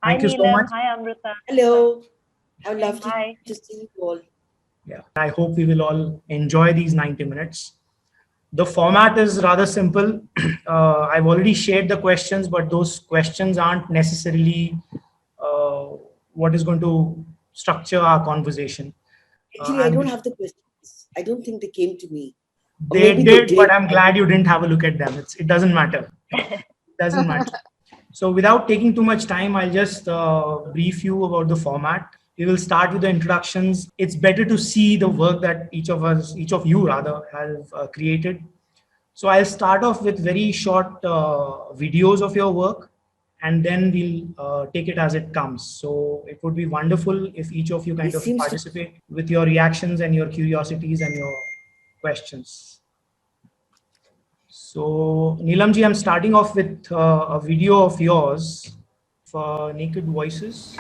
Thank you so much. Hi, Amruta. Hello. How lovely Hi. to see you all. Yeah, I hope we will all enjoy these 90 minutes. The format is rather simple. I've already shared the questions, but those questions aren't necessarily what is going to structure our conversation. Actually, I don't have the questions. I don't think they came to me. They did, but I'm glad you didn't have a look at them. It doesn't matter. It doesn't matter. So without taking too much time, I'll just brief you about the format. We will start with the introductions. It's better to see the work that each of you rather, have created. So I'll start off with very short videos of your work, and then we'll take it as it comes. So it would be wonderful if each of you kind of participate with your reactions and your curiosities and your questions. So Nilamji, I'm starting off with a video of yours for Naked Voices.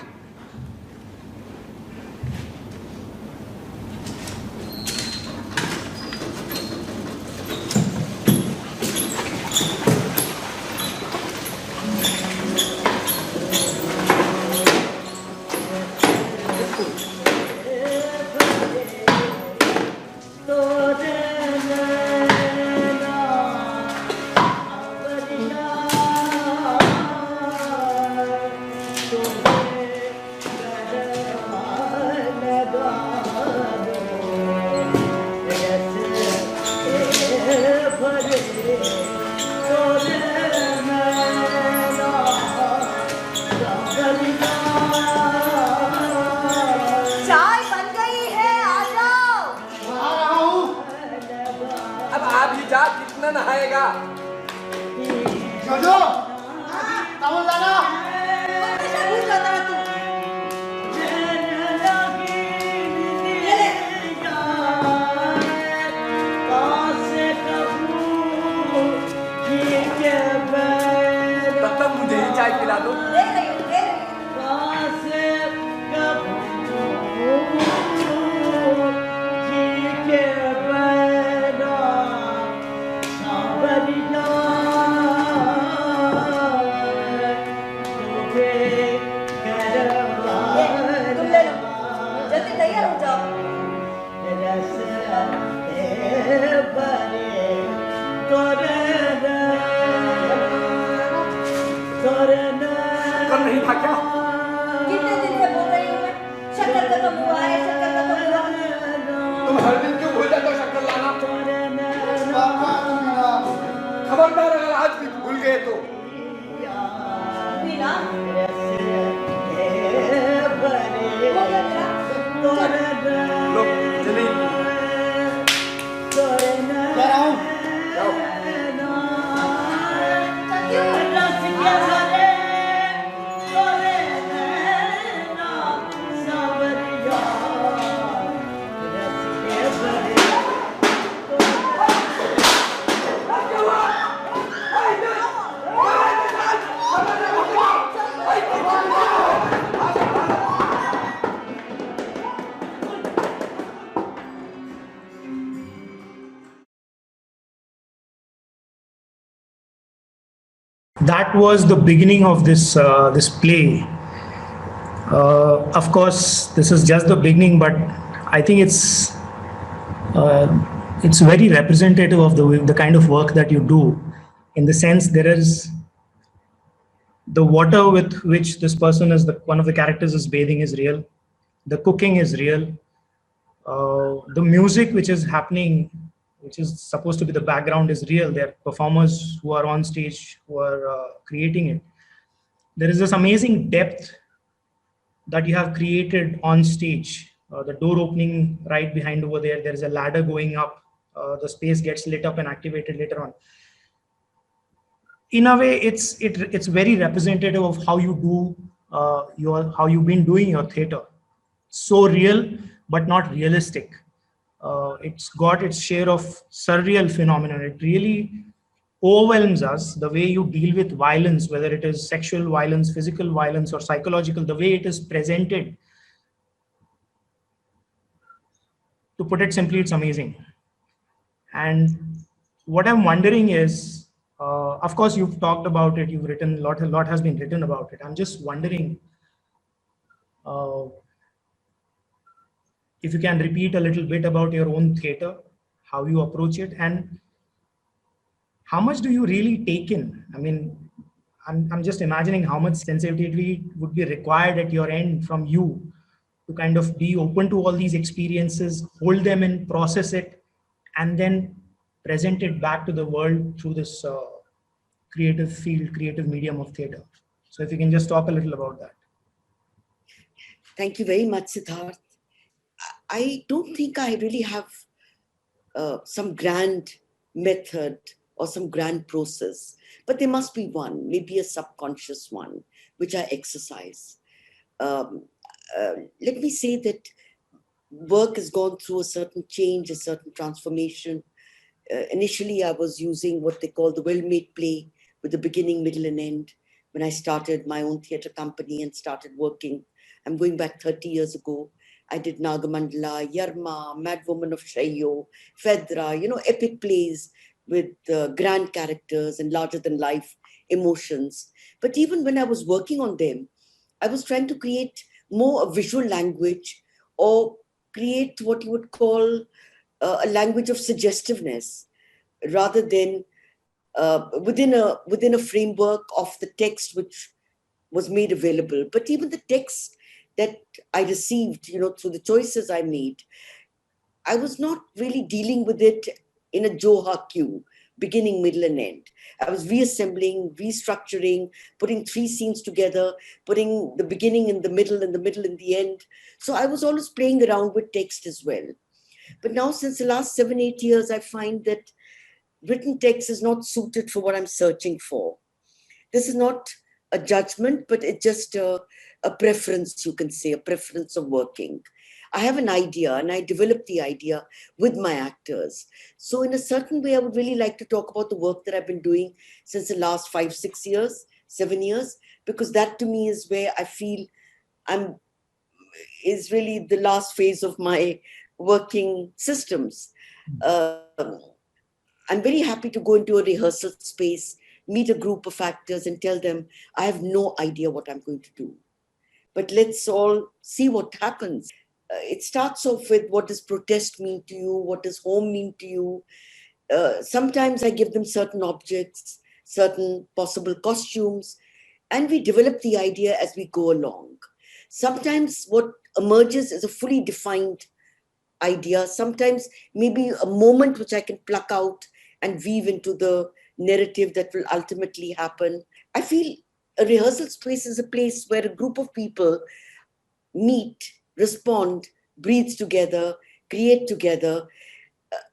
That was the beginning of this this play. Of course, this is just the beginning, but I think it's very representative of the kind of work that you do. In the sense, there is the water with which this person is one of the characters is bathing is real. The cooking is real. The music which is happening, which is supposed to be the background, is real. There are performers who are on stage who are creating it. There is this amazing depth that you have created on stage. The door opening right behind over there, there is a ladder going up. The space gets lit up and activated later on. in a way, it's very representative of how you do how you've been doing your theater. So real, but not realistic. It's got its share of surreal phenomenon. It really overwhelms us the way you deal with violence, whether it is sexual violence, physical violence, or psychological. The way it is presented, to put it simply, it's amazing. And what I'm wondering is, of course, you've talked about it. You've written a lot has been written about it. I'm just wondering uh, if you can repeat a little bit about your own theater, how you approach it, and how much do you really take in? I mean, I'm just imagining how much sensitivity would be required at your end from you to kind of be open to all these experiences, hold them in, process it, and then present it back to the world through this creative field, creative medium of theater. So if you can just talk a little about that. Thank you very much, Siddharth. I don't think I really have some grand method or some grand process, but there must be one, maybe a subconscious one, which I exercise. Um, Let me say that work has gone through a certain change, a certain transformation. Initially, I was using what they call the well-made play with the beginning, middle, and end. When I started my own theatre company and started working, I'm going back 30 years ago. I did Nagamandala, Yarma, Mad Woman of Shayo, Fedra, epic plays with grand characters and larger than life emotions. But even when I was working on them, I was trying to create more a visual language, or create what you would call a language of suggestiveness, rather than within a framework of the text which was made available. But even the text that I received, through the choices I made, I was not really dealing with it in a Joha queue, beginning, middle, and end. I was reassembling, restructuring, putting three scenes together, putting the beginning in the middle and the middle in the end. So I was always playing around with text as well. But now, since the last 7, 8 years, I find that written text is not suited for what I'm searching for. This is not a judgment, but it's just a preference, you can say, a preference of working. I have an idea and I develop the idea with my actors. So in a certain way, I would really like to talk about the work that I've been doing since the last 5, 6 years, 7 years, because that to me is where I feel I'm is really the last phase of my working systems. Um, I'm very happy to go into a rehearsal space, meet a group of actors, and tell them, I have no idea what I'm going to do. But let's all see what happens. It starts off with, what does protest mean to you? What does home mean to you? Sometimes I give them certain objects, certain possible costumes, and we develop the idea as we go along. Sometimes what emerges is a fully defined idea, sometimes maybe a moment which I can pluck out and weave into the narrative that will ultimately happen. I feel a rehearsal space is a place where a group of people meet, respond, breathe together, create together.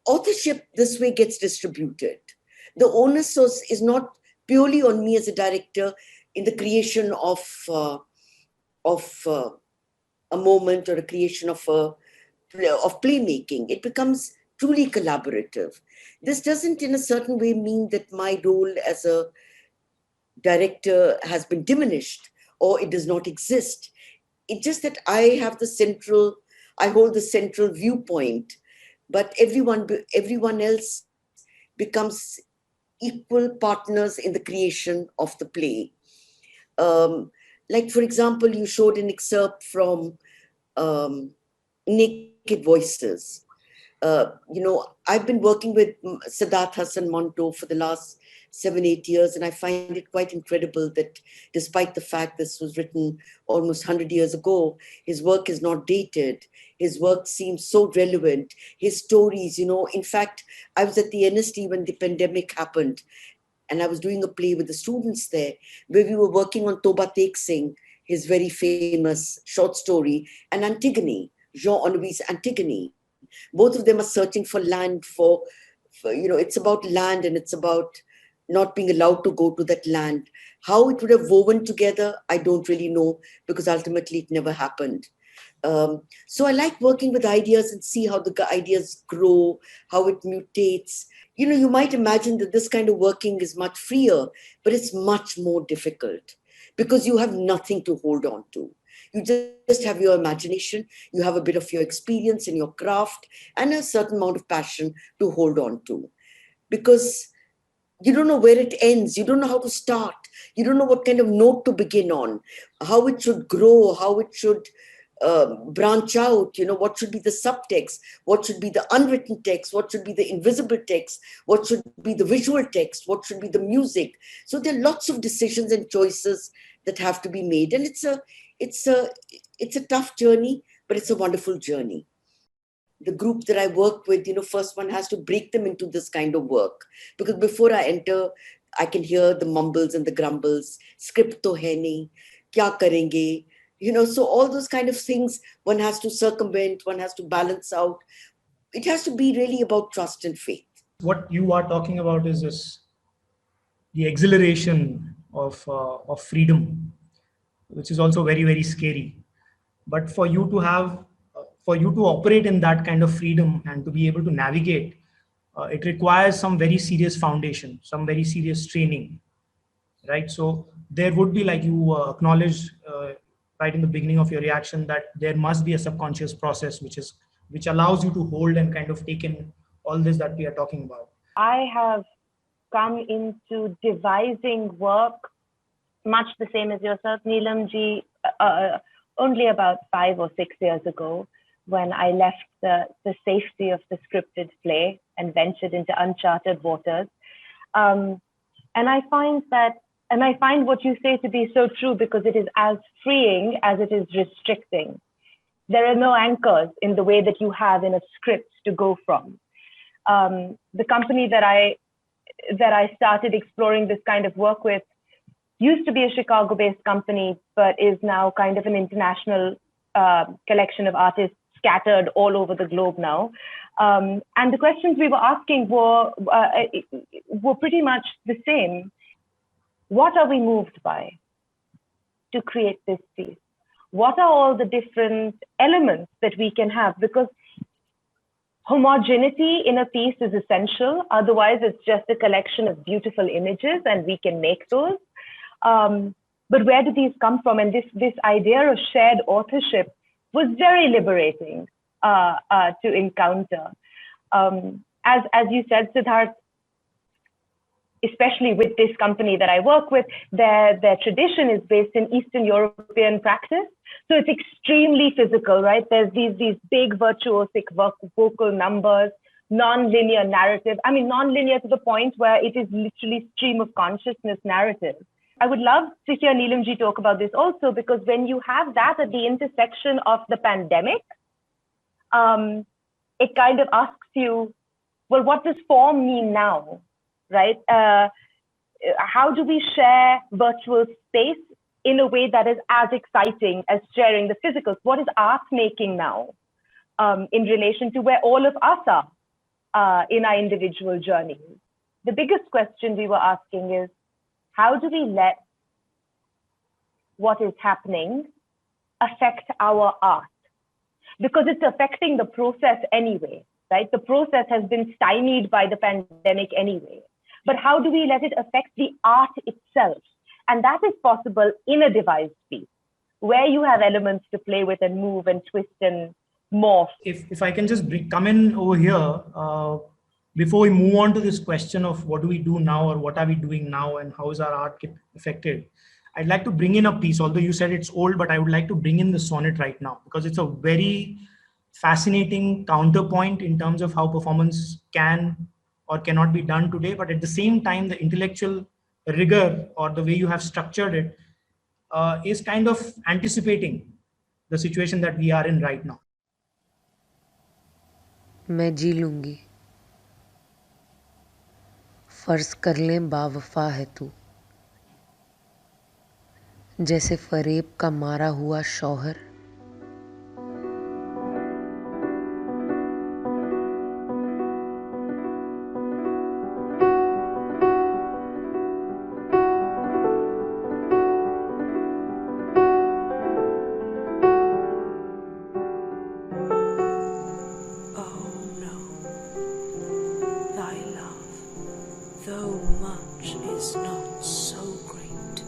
Authorship this way gets distributed. The onus is not purely on me as a director in the creation of a moment, or a creation of playmaking. It becomes truly collaborative. This doesn't, in a certain way, mean that my role as a director has been diminished or it does not exist. It's just that I hold the central viewpoint, but everyone else becomes equal partners in the creation of the play. Like, for example, you showed an excerpt from Naked Voices. I've been working with Siddharth Hassan Monto for the last 7, 8 years, and I find it quite incredible that despite the fact this was written almost 100 years ago, his work is not dated. His work seems so relevant. His stories, in fact, I was at the NST when the pandemic happened, and I was doing a play with the students there, where we were working on Toba Tek Singh, his very famous short story, and Antigone, Jean Honoré's Antigone. Both of them are searching for land, it's about land, and it's about not being allowed to go to that land. How it would have woven together, I don't really know, because ultimately it never happened. So I like working with ideas and see how the ideas grow, how it mutates. You might imagine that this kind of working is much freer, but it's much more difficult because you have nothing to hold on to. You just have your imagination, you have a bit of your experience in your craft, and a certain amount of passion to hold on to. Because you don't know where it ends, you don't know how to start, you don't know what kind of note to begin on, how it should grow, how it should branch out, what should be the subtext, what should be the unwritten text, what should be the invisible text, what should be the visual text, what should be the music. So there are lots of decisions and choices that have to be made, and it's a tough journey, but it's a wonderful journey. The group that I work with, first one has to break them into this kind of work. Because before I enter, I can hear the mumbles and the grumbles, script to hai nahi, kya karenge, so all those kind of things one has to circumvent, one has to balance out. It has to be really about trust and faith. What you are talking about is this, the exhilaration of freedom, which is also very, very scary. But for you to operate in that kind of freedom and to be able to navigate, it requires some very serious foundation, some very serious training, right? So there would be, like you acknowledged right in the beginning of your reaction, that there must be a subconscious process which allows you to hold and kind of take in all this that we are talking about. I have come into devising work much the same as yourself, Nilam ji, only about 5 or 6 years ago, when I left the safety of the scripted play and ventured into uncharted waters. And I find what you say to be so true, because it is as freeing as it is restricting. There are no anchors in the way that you have in a script to go from. The company that I started exploring this kind of work with used to be a Chicago-based company, but is now kind of an international collection of artists scattered all over the globe now. And the questions we were asking were pretty much the same. What are we moved by to create this piece? What are all the different elements that we can have? Because homogeneity in a piece is essential. Otherwise, it's just a collection of beautiful images, and we can make those. But where do these come from? And this idea of shared authorship was very liberating to encounter. As you said, Siddharth, especially with this company that I work with, their tradition is based in Eastern European practice. So it's extremely physical, right? There's these big virtuosic vocal numbers, non-linear narrative. I mean, non-linear to the point where it is literally stream of consciousness narrative. I would love to hear Nilam ji talk about this also, because when you have that at the intersection of the pandemic, it kind of asks you, well, what does form mean now, right? How do we share virtual space in a way that is as exciting as sharing the physical? What is art making now in relation to where all of us are in our individual journeys? The biggest question we were asking is, how do we let what is happening affect our art? Because it's affecting the process anyway, right? The process has been stymied by the pandemic anyway. But how do we let it affect the art itself? And that is possible in a devised piece, where you have elements to play with and move and twist and morph. If I can just come in over here, before we move on to this question of what do we do now, or what are we doing now, and how is our art affected, I'd like to bring in a piece, although you said it's old, but I would like to bring in the sonnet right now, because it's a very fascinating counterpoint in terms of how performance can or cannot be done today. But at the same time, the intellectual rigor, or the way you have structured it, is kind of anticipating the situation that we are in right now. मैं जी लूँगी, फ़र्ज़ कर लें बावफ़ा है तू, जैसे फ़रेब का मारा हुआ शौहर, though much is not so great.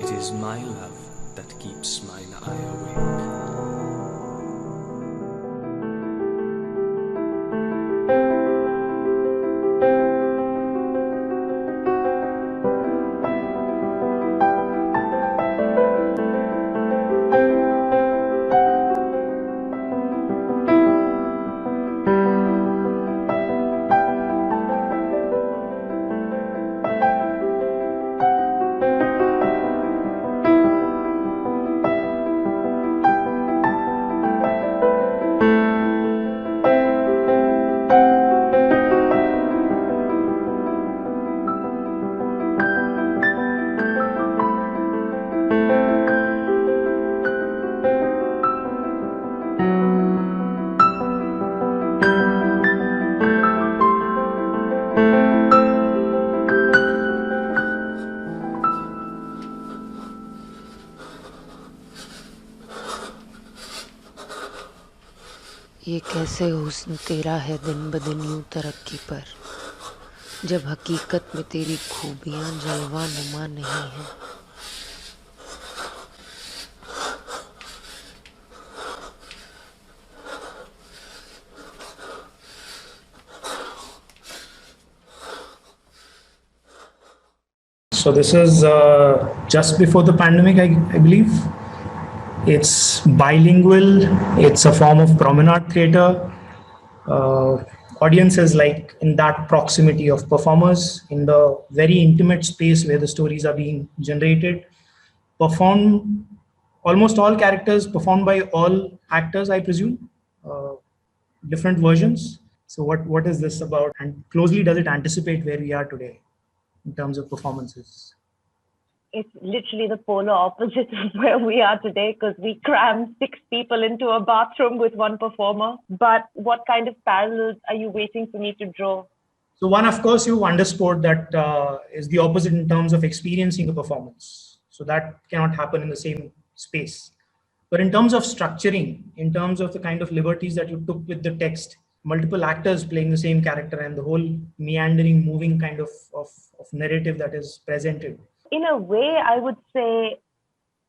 It is my love that keeps mine eye awake. ये कैसे हुस्न तेरा है दिन ब दिन यूं तरक्की पर, जब हकीकत में तेरी खूबियां जलवा नुमा नहीं है। So this is just before the pandemic, I believe. It's bilingual. It's a form of promenade theatre. Audiences like in that proximity of performers in the very intimate space where the stories are being generated. Performed, almost all characters performed by all actors, I presume. Different versions. So what is this about? And closely does it anticipate where we are today in terms of performances? It's literally the polar opposite of where we are today, because we cram 6 people into a bathroom with one performer. But what kind of parallels are you waiting for me to draw? So one, of course, you underscored that is the opposite in terms of experiencing a performance. So that cannot happen in the same space. But in terms of structuring, in terms of the kind of liberties that you took with the text, multiple actors playing the same character and the whole meandering, moving kind of narrative that is presented. In a way, I would say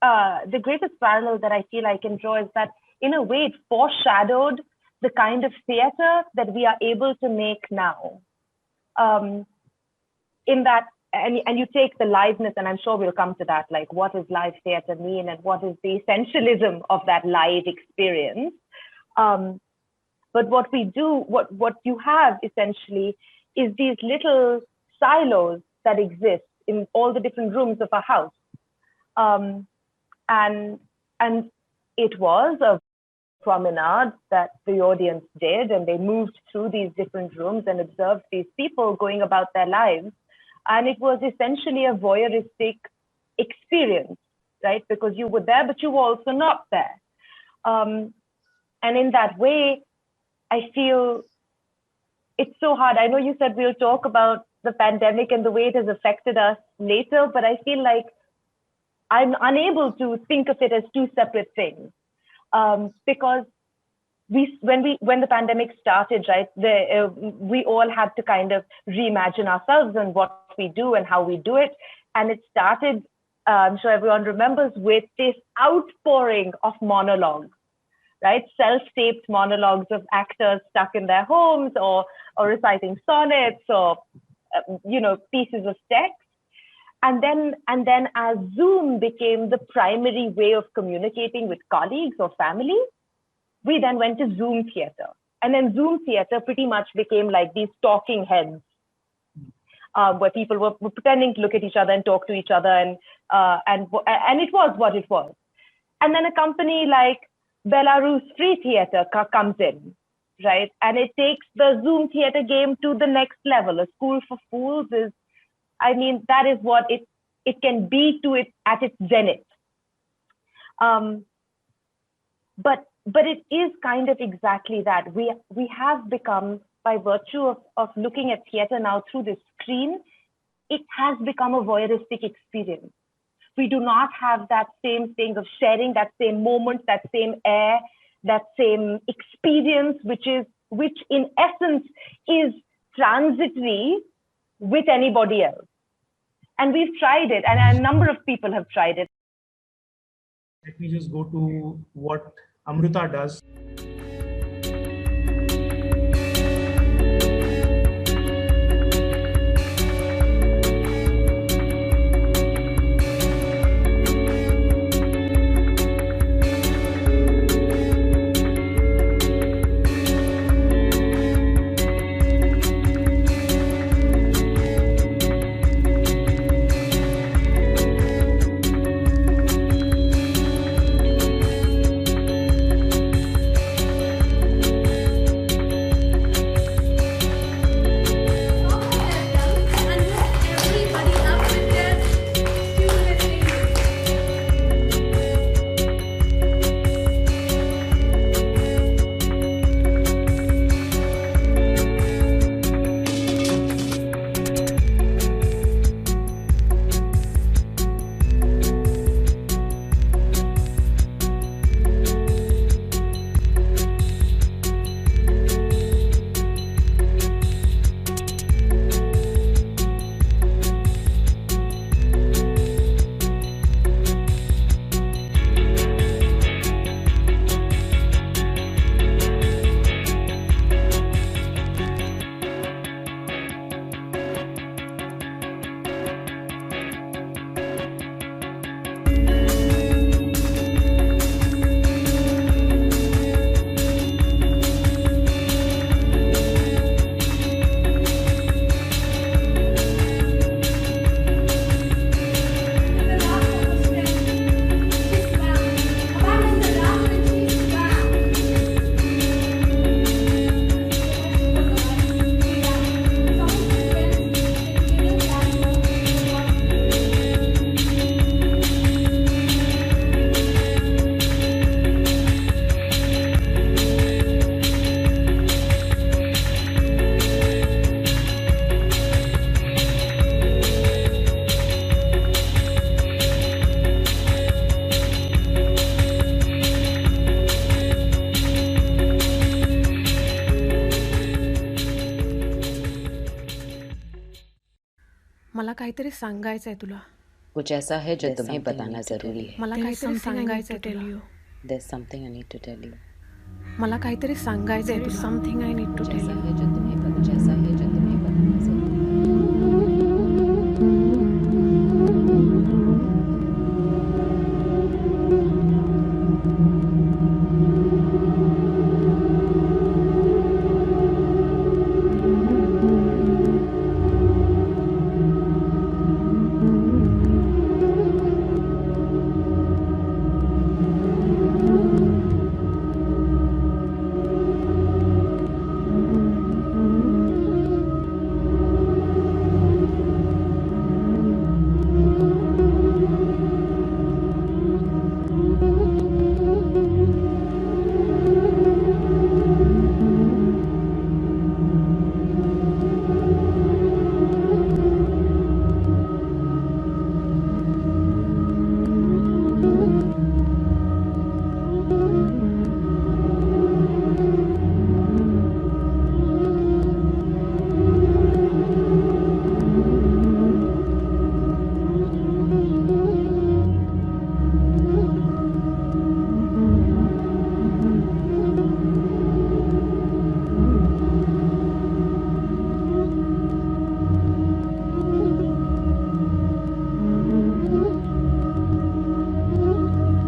the greatest parallel that I feel I can draw is that in a way it foreshadowed the kind of theater that we are able to make now. In that, and you take the liveness, and I'm sure we'll come to that, like what does live theater mean and what is the essentialism of that live experience. But what we do, what you have essentially is these little silos that exist in all the different rooms of a house. And it was a promenade that the audience did, and they moved through these different rooms and observed these people going about their lives. And it was essentially a voyeuristic experience, right? Because you were there, but you were also not there. And in that way, I feel it's so hard. I know you said we'll talk about the pandemic and the way it has affected us later, but I feel like I'm unable to think of it as two separate things. Because when the pandemic started, right, we all had to kind of reimagine ourselves and what we do and how we do it. And it started, I'm sure everyone remembers, with this outpouring of monologues, right? Self-taped monologues of actors stuck in their homes or reciting sonnets or, pieces of text. And then as Zoom became the primary way of communicating with colleagues or family, we then went to Zoom theater. And then Zoom theater pretty much became like these talking heads, where people were pretending to look at each other and talk to each other, and it was what it was. And then a company like Belarus Free Theater comes in, right? And it takes the Zoom theater game to the next level. A School for Fools is, that is what it can be to it at its zenith. But it is kind of exactly that. We have become, by virtue of looking at theater now through the screen, it has become a voyeuristic experience. We do not have that same thing of sharing that same moment, that same air, that same experience, which in essence is transitory, with anybody else. And we've tried it, and a number of people have tried it. Let me just go to what Amruta does. मला काहीतरी सांगायचंय तुला. कुछ ऐसा है जो तुम्हें बताना जरूरी है. मला काहीतरी सांगायचंय तुला. There's something I need to tell you. मला काहीतरी सांगायचंय तुला. Something I need to tell you. कुछ ऐसा है जो तुम्हें बताना जरूरी है.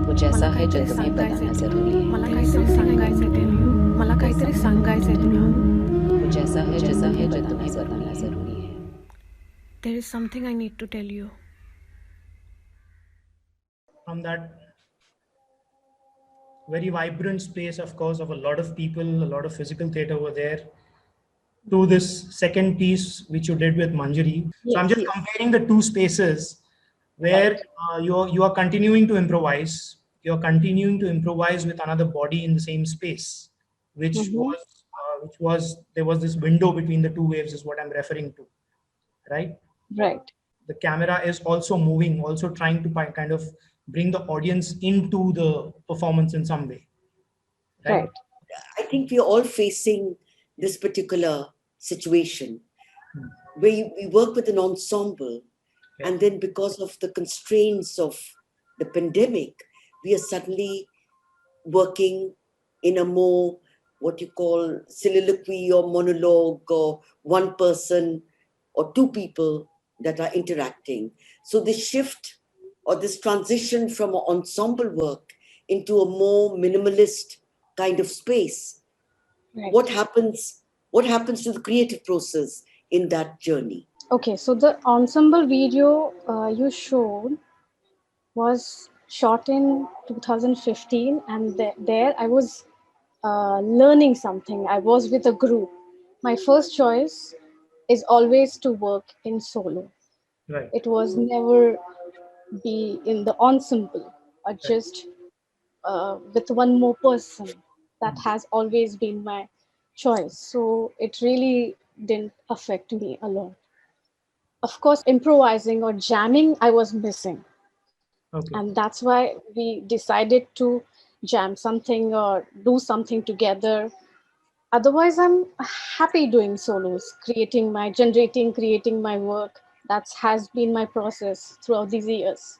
कुछ ऐसा है जो तुम्हें बताना जरूरी है. मला काहीतरी सांगायचंय तुला. मला काहीतरी सांगायचंय तुला. कुछ ऐसा है जो तुम्हें बताना जरूरी है. There is something I need to tell you. From that very vibrant space, of course, of a lot of people, a lot of physical theater over there, to this second piece which you did with Manjari. So I'm just comparing the two spaces where you are continuing to improvise. You're continuing to improvise with another body in the same space, which was there was this window between the two waves is what I'm referring to, right? Right. The camera is also moving, also trying to kind of bring the audience into the performance in some way, right? I think we're all facing this particular situation we work with an ensemble, and then because of the constraints of the pandemic, we are suddenly working in a more, what you call, soliloquy or monologue, or one person or two people that are interacting. So this shift or this transition from an ensemble work into a more minimalist kind of space, Right. what happens to the creative process in that journey? Okay, so the ensemble video you showed was shot in 2015, and there I was learning something. I was with a group. My first choice is always to work in solo. Right. It was never be in the ensemble or just with one more person. That has always been my choice. So it really didn't affect me a lot. Of course, improvising or jamming, I was missing. Okay. And that's why we decided to jam something or do something together. Otherwise, I'm happy doing solos, creating my work. That has been my process throughout these years.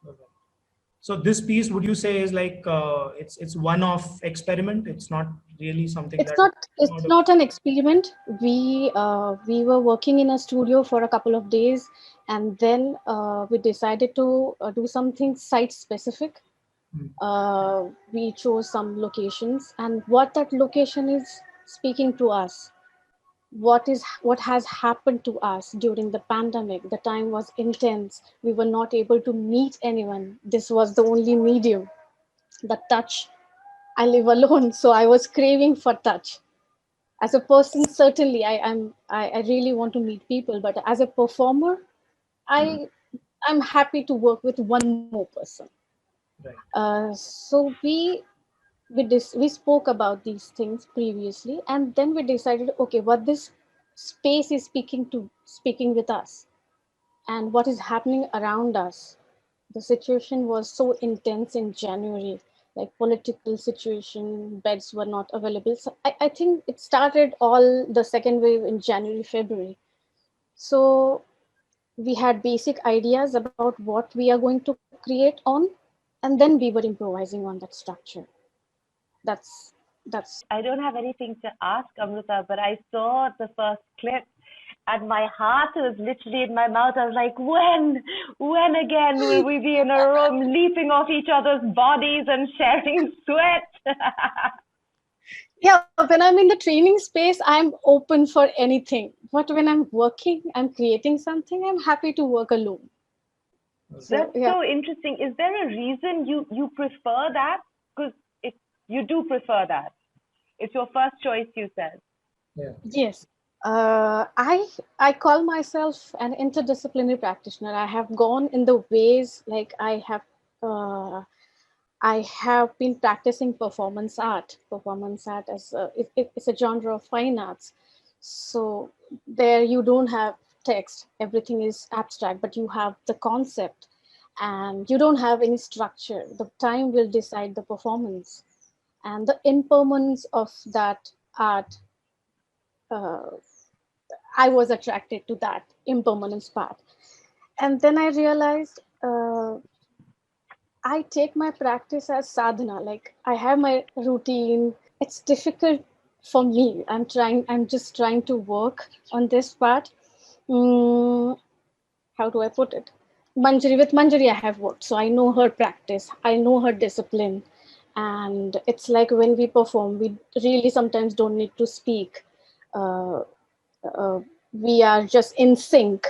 Okay. So this piece, would you say, is like it's one-off experiment? It's not really something that. It's not an experiment. We were working in a studio for a couple of days, and then we decided to do something site specific. We chose some locations, and what that location is speaking to us, what has happened to us during the pandemic. The time was intense. We were not able to meet anyone. This was the only medium, the touch. I live alone, so I was craving for touch. As a person, certainly I really want to meet people, but as a performer, I I'm happy to work with one more person. Right. So we spoke about these things previously, and then we decided, okay, what this space is speaking with us, and what is happening around us. The situation was so intense in January, like political situation, beds were not available. So I think it started all the second wave in January, February. So we had basic ideas about what we are going to create on, and then we were improvising on that structure. That's I don't have anything to ask, Amruta, but I saw the first clip and my heart was literally in my mouth. I was like, when again will we be in a room leaping off each other's bodies and sharing sweat? Yeah, when I'm in the training space, I'm open for anything. But when I'm working, I'm creating something, I'm happy to work alone. So, That's yeah. so interesting. Is there a reason you prefer that? Because you do prefer that. It's your first choice, you said. Yeah. Yes. I call myself an interdisciplinary practitioner. I have gone in the ways, like I have been practicing performance art. Performance art it's a genre of fine arts. So there you don't have text. Everything is abstract, but you have the concept, and you don't have any structure. The time will decide the performance, and the impermanence of that art. Uh, I was attracted to that impermanence part, and then I realized. I take my practice as sadhana. Like I have my routine. It's difficult for me. I'm just trying to work on this part. Mm, how do I put it? With Manjari, I have worked. So I know her practice. I know her discipline. And it's like when we perform, we really sometimes don't need to speak. Uh, we are just in sync.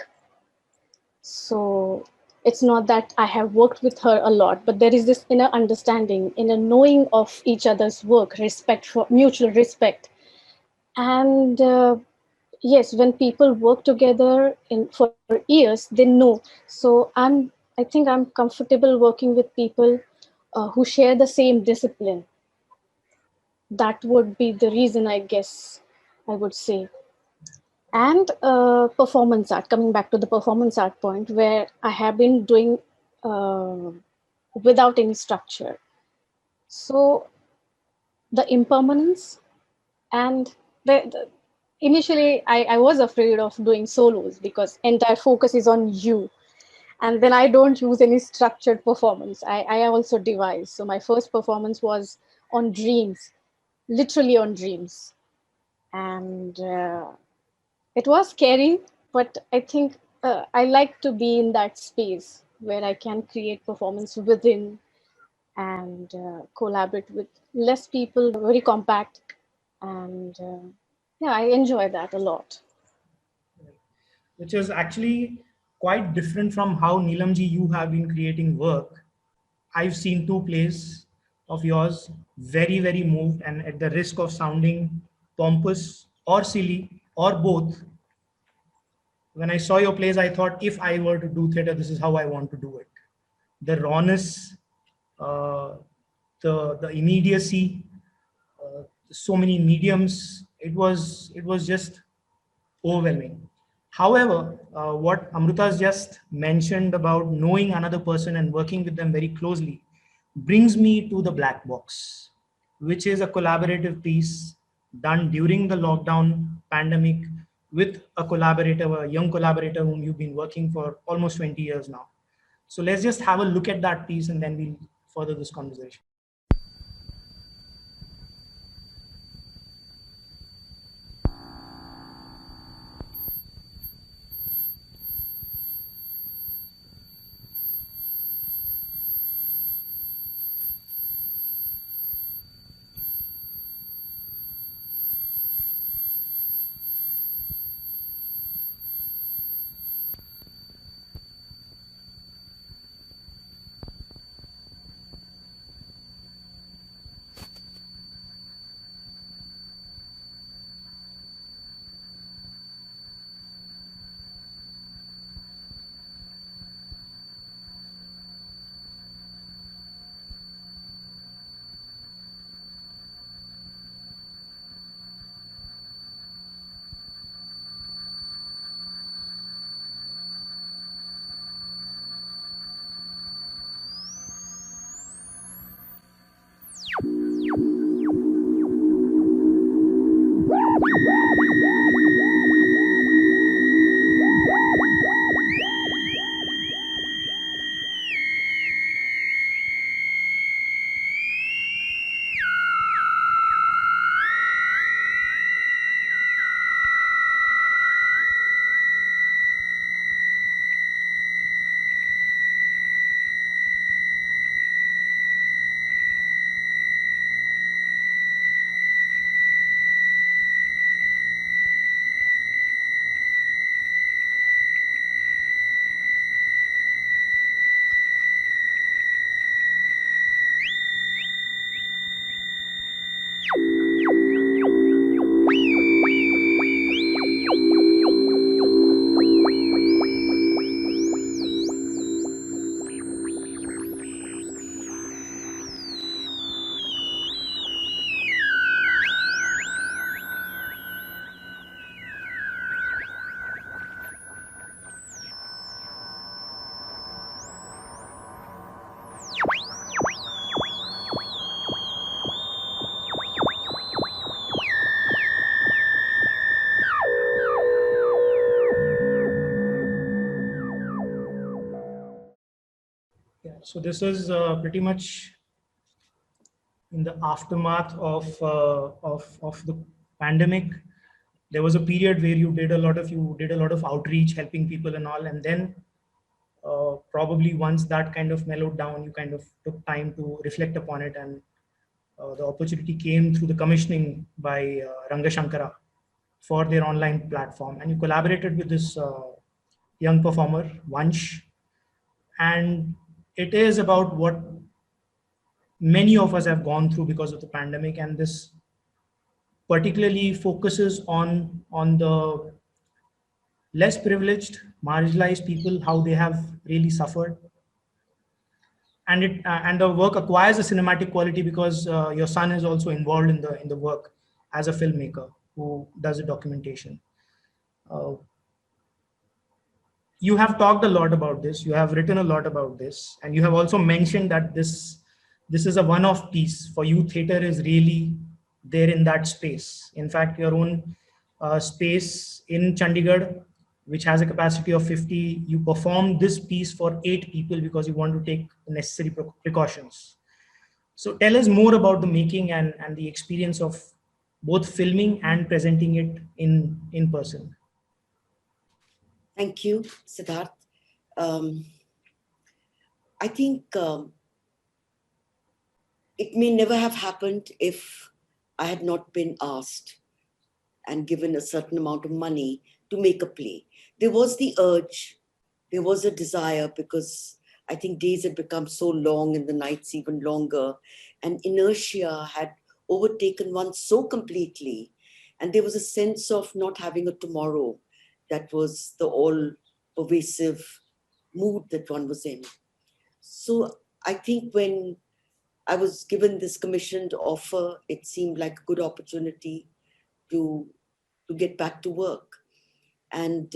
So it's not that I have worked with her a lot, but there is this inner understanding, inner knowing of each other's work, respect for mutual respect. And yes, when people work together for years, they know. So I think I'm comfortable working with people who share the same discipline. That would be the reason, I guess, I would say. And performance art, coming back to the performance art point, where I have been doing uh, without any structure. So the impermanence and the initially I was afraid of doing solos because entire focus is on you. And then I don't use any structured performance. I also devise. So my first performance was on dreams, literally on dreams. And it was scary, but I think I like to be in that space where I can create performance within and collaborate with less people, very compact. And yeah, I enjoy that a lot. Which is actually quite different from how Nilamji you have been creating work. I've seen two plays of yours, very, very moved, and at the risk of sounding pompous or silly or both, when I saw your plays, I thought if I were to do theater, this is how I want to do it. The rawness, uh, the immediacy, so many mediums. It was just overwhelming. However, what Amruta's just mentioned about knowing another person and working with them very closely brings me to the Black Box, which is a collaborative piece done during the lockdown pandemic with a collaborator, a young collaborator whom you've been working for almost 20 years now. So let's just have a look at that piece and then we'll further this conversation. So this is pretty much in the aftermath of the pandemic. There was a period where you did a lot of outreach, helping people and all, and then probably once that kind of mellowed down, you kind of took time to reflect upon it, and the opportunity came through the commissioning by Ranga Shankara for their online platform, and you collaborated with this young performer Vansh, and it is about what many of us have gone through because of the pandemic, and this particularly focuses on the less privileged, marginalized people, how they have really suffered. And and the work acquires a cinematic quality because your son is also involved in the work as a filmmaker who does the documentation. Uh, you have talked a lot about this, you have written a lot about this, and you have also mentioned that this is a one-off piece for you. Theater is really there in that space. In fact, your own space in Chandigarh, which has a capacity of 50. You perform this piece for 8 people because you want to take the necessary precautions. So tell us more about the making and the experience of both filming and presenting it in person. Thank you, Siddharth. I think it may never have happened if I had not been asked and given a certain amount of money to make a play. There was the urge, there was a desire, because I think days had become so long and the nights even longer, and inertia had overtaken one so completely, and there was a sense of not having a tomorrow that was the all pervasive mood that one was in. So I think when I was given this commissioned offer, it seemed like a good opportunity to get back to work. And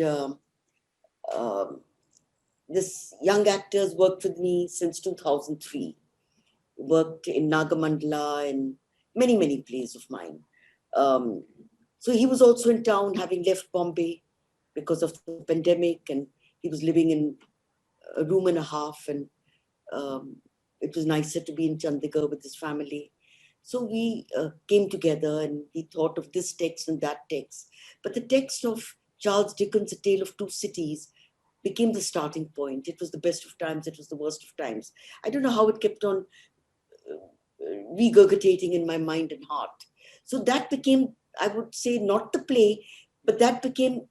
this young actor has worked with me since 2003. Worked in Nagamandala and many, many plays of mine. So he was also in town, having left Bombay because of the pandemic, and he was living in a room and a half, and it was nicer to be in Chandigarh with his family. So we came together and we thought of this text and that text. But the text of Charles Dickens' A Tale of Two Cities became the starting point. It was the best of times, it was the worst of times. I don't know how it kept on regurgitating in my mind and heart. So that became, I would say, not the play, but that became,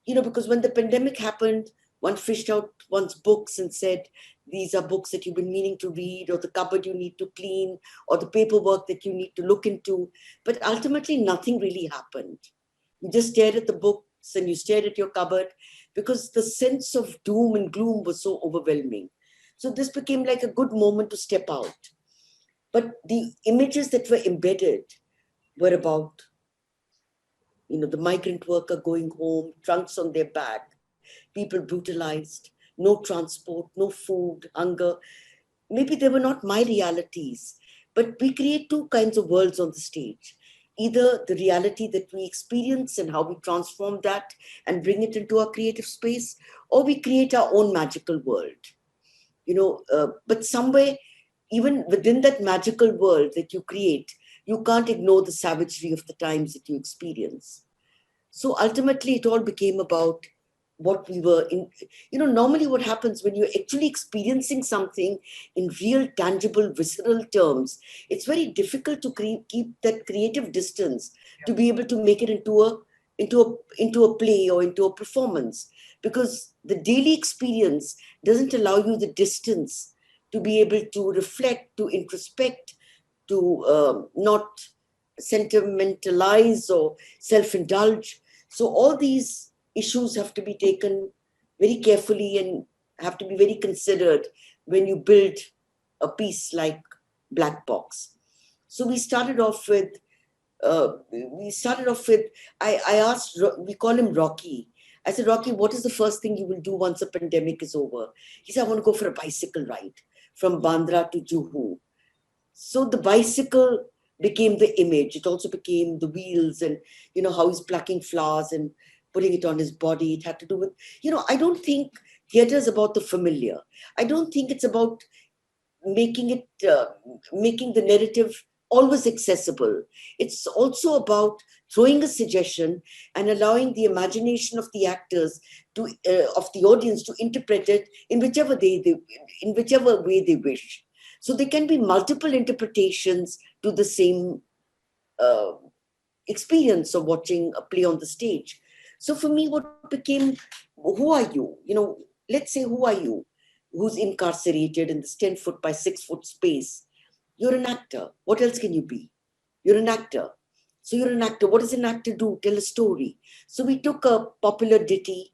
because when the pandemic happened, one fished out one's books and said, these are books that you've been meaning to read, or the cupboard you need to clean, or the paperwork that you need to look into. But ultimately, nothing really happened. You just stared at the books and you stared at your cupboard, because the sense of doom and gloom was so overwhelming. So this became like a good moment to step out. But the images that were embedded were about, the migrant worker going home, trunks on their back, people brutalized, no transport, no food, hunger. Maybe they were not my realities, but we create two kinds of worlds on the stage. Either the reality that we experience and how we transform that and bring it into our creative space, or we create our own magical world. But somewhere, even within that magical world that you create, you can't ignore the savagery of the times that you experience. So ultimately, it all became about what we were in. Normally what happens when you're actually experiencing something in real, tangible, visceral terms, it's very difficult to keep that creative distance to be able to make it into a play or into a performance, because the daily experience doesn't allow you the distance to be able to reflect, to introspect, to not sentimentalize or self-indulge. So all these issues have to be taken very carefully and have to be very considered when you build a piece like Black Box. So we started off with, I asked, we call him Rocky. I said, Rocky, what is the first thing you will do once the pandemic is over? He said, I want to go for a bicycle ride from Bandra to Juhu. So the bicycle became the image. It also became the wheels and, how he's plucking flowers and putting it on his body. It had to do with, I don't think theater is about the familiar. I don't think it's about making the narrative always accessible. It's also about throwing a suggestion and allowing the imagination of the actors of the audience to interpret it in whichever way they wish. So there can be multiple interpretations to the same experience of watching a play on the stage. So for me, what became, who are you? Let's say, who are you? Who's incarcerated in this 10-foot by 6-foot space? You're an actor. What else can you be? You're an actor. So you're an actor. What does an actor do? Tell a story. So we took a popular ditty,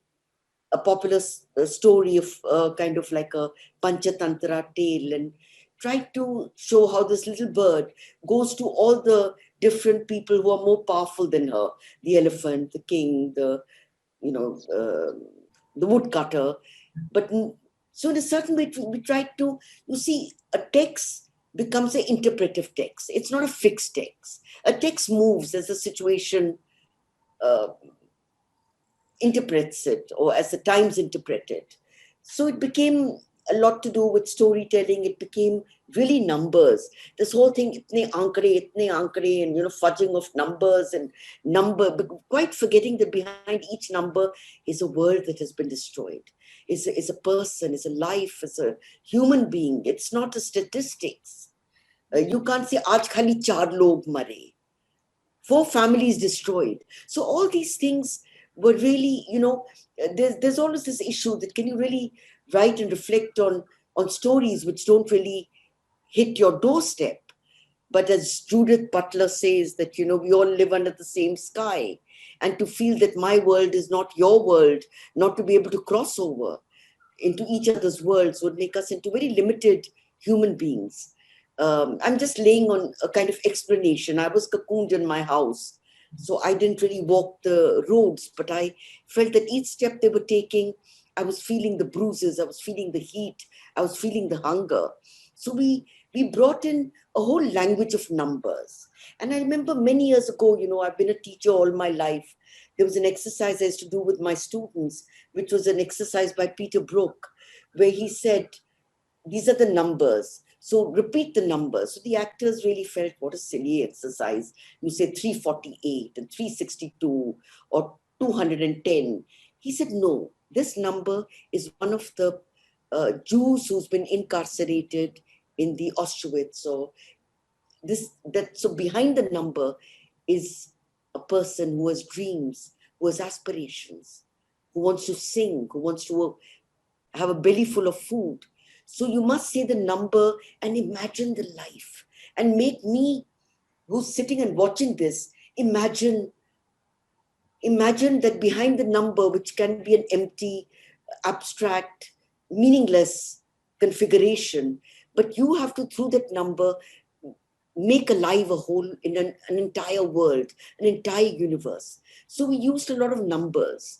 a popular story of kind of like a Panchatantra tale, and tried to show how this little bird goes to all the different people who are more powerful than her. The elephant, the king, the woodcutter. But so in a certain way, we tried to, a text becomes an interpretive text. It's not a fixed text. A text moves as the situation interprets it, or as the Times interpret it. So it became a lot to do with storytelling. It became really numbers. This whole thing, itne ankare, and fudging of numbers and but quite forgetting that behind each number is a world that has been destroyed. Is a person, is a life, is a human being. It's not a statistics. You can't say aaj khali 4 log mare. 4 families destroyed. So all these things were really, there's always this issue that can you really write and reflect on stories which don't really hit your doorstep. But as Judith Butler says, that, we all live under the same sky. And to feel that my world is not your world, not to be able to cross over into each other's worlds would make us into very limited human beings. I'm just laying on a kind of explanation. I was cocooned in my house, so I didn't really walk the roads, but I felt that each step they were taking, I was feeling the bruises, I was feeling the heat, I was feeling the hunger. So we brought in a whole language of numbers. And I remember many years ago, I've been a teacher all my life. There was an exercise I used to do with my students, which was an exercise by Peter Brook, where he said, these are the numbers. So repeat the numbers. So the actors really felt, what a silly exercise. You say 348 and 362 or 210. He said, no, this number is one of the Jews who's been incarcerated in the Auschwitz. So so behind the number is a person who has dreams, who has aspirations, who wants to sing, who wants to have a belly full of food. So you must say the number and imagine the life, and make me, who's sitting and watching this, imagine that behind the number, which can be an empty, abstract, meaningless configuration, but you have to, through that number, make alive a whole, in an entire world, an entire universe. So we used a lot of numbers.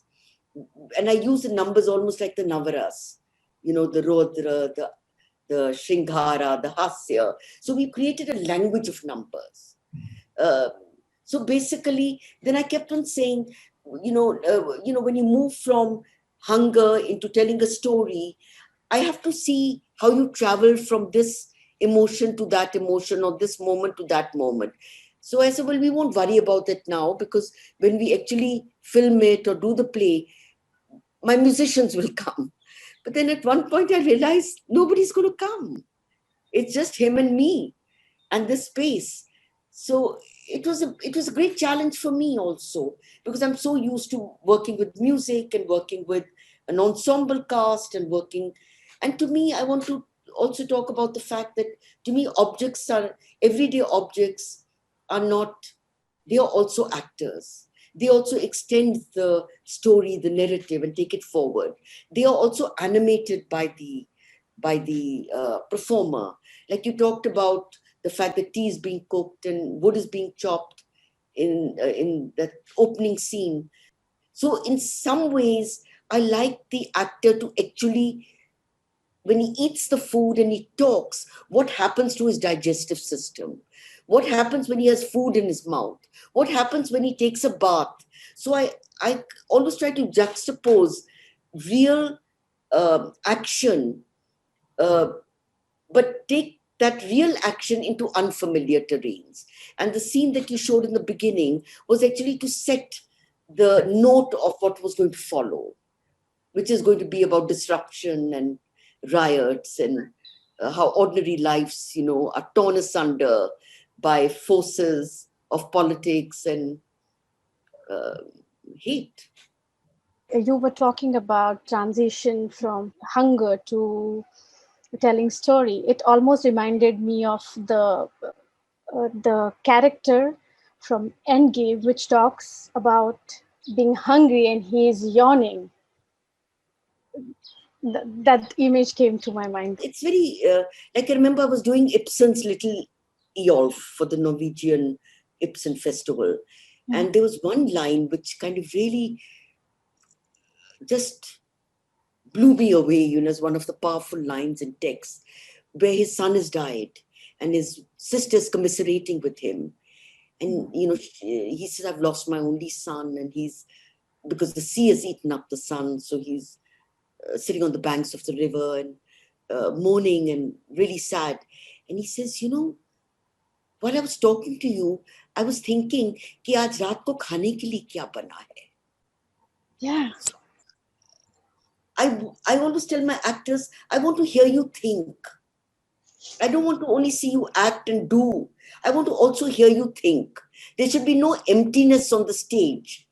And I use the numbers almost like the Navaras, the Rodra, the Shringara, the Hasya. So we created a language of numbers. So basically, then I kept on saying, when you move from hunger into telling a story, I have to see how you travel from this emotion to that emotion, or this moment to that moment. So I said, well, we won't worry about it now, because when we actually film it or do the play, my musicians will come. But then at one point I realized nobody's going to come. It's just him and me and this space. So it was a great challenge for me also, because I'm so used to working with music and working with an ensemble cast and to me, I want to also talk about the fact that, to me, everyday objects are not, they are also actors. They also extend the story, the narrative, and take it forward. They are also animated by the performer. Like you talked about the fact that tea is being cooked and wood is being chopped in that opening scene. So in some ways, I like the actor to actually, when he eats the food and he talks, what happens to his digestive system? What happens when he has food in his mouth? What happens when he takes a bath? So I always try to juxtapose real action, but take that real action into unfamiliar terrains. And the scene that you showed in the beginning was actually to set the note of what was going to follow, which is going to be about disruption and riots and how ordinary lives, are torn asunder by forces of politics and hate. You were talking about transition from hunger to telling story. It almost reminded me of the character from Endgame, which talks about being hungry and he is yawning. That image came to my mind. It's very, like I remember I was doing Ibsen's Little Eyolf for the Norwegian Ibsen Festival. Mm-hmm. And there was one line which kind of really just blew me away, as one of the powerful lines in text, where his son has died and his sister's commiserating with him. And, he says, I've lost my only son, and because the sea has eaten up the son, so he's sitting on the banks of the river and moaning and really sad. And he says, while I was talking to you, I was thinking कि आज रात को खाने के लिए क्या बना है. Yeah. I always tell my actors, I want to hear you think. I don't want to only see you act and do. I want to also hear you think. There should be no emptiness on the stage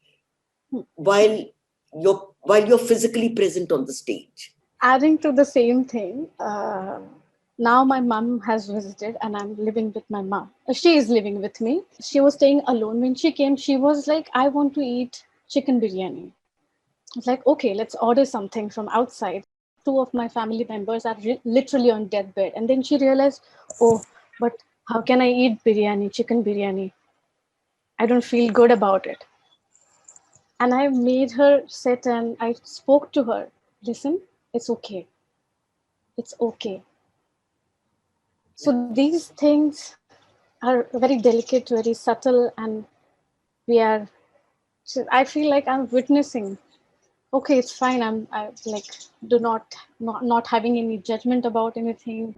while you're physically present on the stage. Adding to the same thing, now my mom has visited and I'm living with my mom. She is living with me. She was staying alone. When she came, she was like, I want to eat chicken biryani. I was like, okay, let's order something from outside. Two of my family members are literally on deathbed. And then she realized, oh, but how can I eat biryani, chicken biryani? I don't feel good about it. And I made her sit and I spoke to her. Listen, it's okay. It's okay. So these things are very delicate, very subtle, and I feel like I'm witnessing. Okay, it's fine. I not having any judgment about anything.